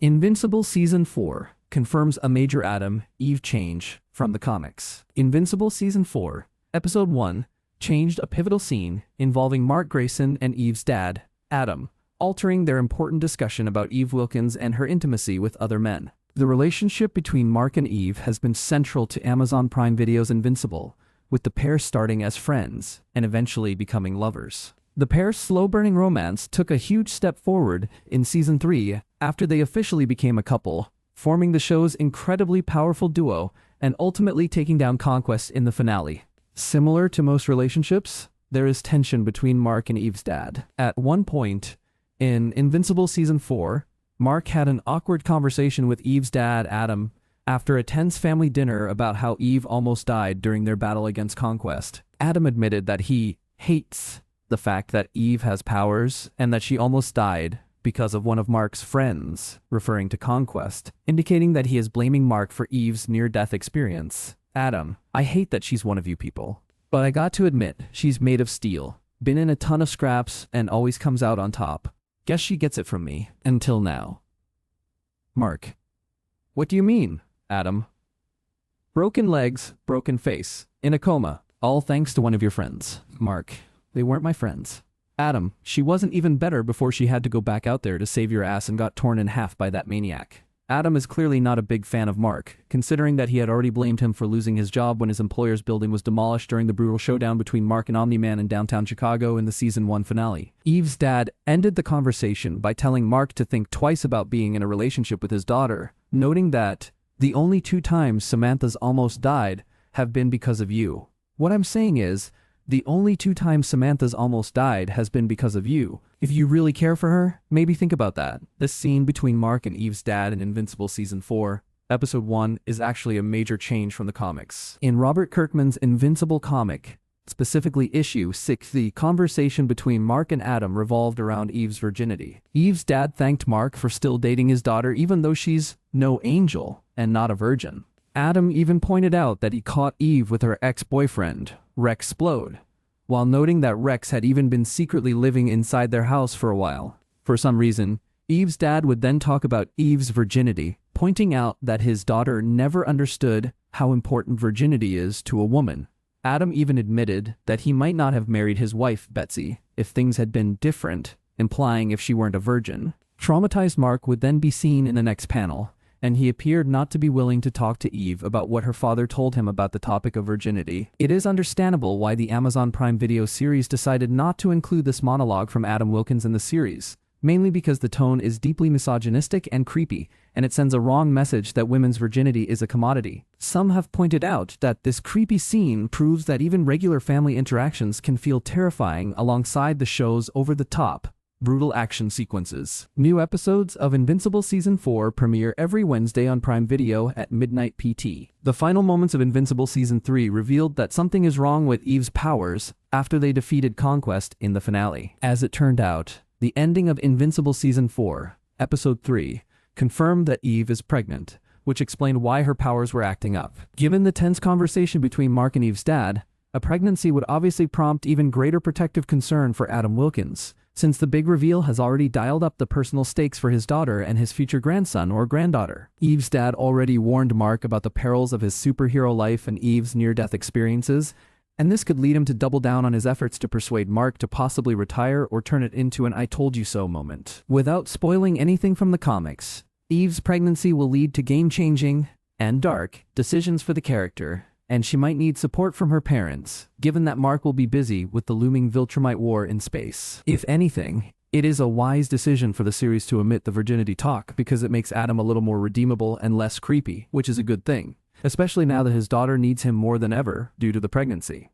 Invincible Season 4 confirms a major Adam-Eve change from the comics. Invincible Season 4, Episode 1, changed a pivotal scene involving Mark Grayson and Eve's dad, Adam, altering their important discussion about Eve Wilkins and her intimacy with other men. The relationship between Mark and Eve has been central to Amazon Prime Video's Invincible, with the pair starting as friends and eventually becoming lovers. The pair's slow-burning romance took a huge step forward in Season 3 after they officially became a couple, forming the show's incredibly powerful duo and ultimately taking down Conquest in the finale. Similar to most relationships, there is tension between Mark and Eve's dad. At one point in Invincible Season 4, Mark had an awkward conversation with Eve's dad, Adam, after a tense family dinner about how Eve almost died during their battle against Conquest. Adam admitted that he hates the fact that Eve has powers and that she almost died because of one of Mark's friends, referring to Conquest, indicating that he is blaming Mark for Eve's near-death experience. Adam, I hate that she's one of you people, but I got to admit, she's made of steel, been in a ton of scraps, and always comes out on top. Guess she gets it from me, until now. Mark. What do you mean, Adam? Broken legs, broken face, in a coma, all thanks to one of your friends. Mark. They weren't my friends. Adam, she wasn't even better before she had to go back out there to save your ass and got torn in half by that maniac. Adam is clearly not a big fan of Mark, considering that he had already blamed him for losing his job when his employer's building was demolished during the brutal showdown between Mark and Omni-Man in downtown Chicago in the Season 1 finale. Eve's dad ended the conversation by telling Mark to think twice about being in a relationship with his daughter, noting that the only 2 times Samantha's almost died have been because of you. What I'm saying is, the only 2 times Samantha's almost died has been because of you. If you really care for her, maybe think about that. This scene between Mark and Eve's dad in Invincible Season 4, Episode 1, is actually a major change from the comics. In Robert Kirkman's Invincible comic, specifically Issue 6, the conversation between Mark and Adam revolved around Eve's virginity. Eve's dad thanked Mark for still dating his daughter even though she's no angel and not a virgin. Adam even pointed out that he caught Eve with her ex-boyfriend, Rex Splode, while noting that Rex had even been secretly living inside their house for a while. For some reason, Eve's dad would then talk about Eve's virginity, pointing out that his daughter never understood how important virginity is to a woman. Adam even admitted that he might not have married his wife, Betsy, if things had been different, implying if she weren't a virgin. Traumatized Mark would then be seen in the next panel, and he appeared not to be willing to talk to Eve about what her father told him about the topic of virginity. It is understandable why the Amazon Prime Video series decided not to include this monologue from Adam Wilkins in the series, mainly because the tone is deeply misogynistic and creepy, and it sends a wrong message that women's virginity is a commodity. Some have pointed out that this creepy scene proves that even regular family interactions can feel terrifying alongside the show's over-the-top, brutal action sequences. New episodes of Invincible Season 4 premiere every Wednesday on Prime Video at midnight PT. The final moments of Invincible Season 3 revealed that something is wrong with Eve's powers after they defeated Conquest in the finale. As it turned out, the ending of Invincible Season 4, Episode 3, confirmed that Eve is pregnant, which explained why her powers were acting up. Given the tense conversation between Mark and Eve's dad, a pregnancy would obviously prompt even greater protective concern for Adam Wilkins, since the big reveal has already dialed up the personal stakes for his daughter and his future grandson or granddaughter. Eve's dad already warned Mark about the perils of his superhero life and Eve's near-death experiences, and this could lead him to double down on his efforts to persuade Mark to possibly retire or turn it into an I told you so moment. Without spoiling anything from the comics, Eve's pregnancy will lead to game-changing and dark decisions for the character, and she might need support from her parents, given that Mark will be busy with the looming Viltrumite war in space. If anything, it is a wise decision for the series to omit the virginity talk because it makes Adam a little more redeemable and less creepy, which is a good thing, especially now that his daughter needs him more than ever due to the pregnancy.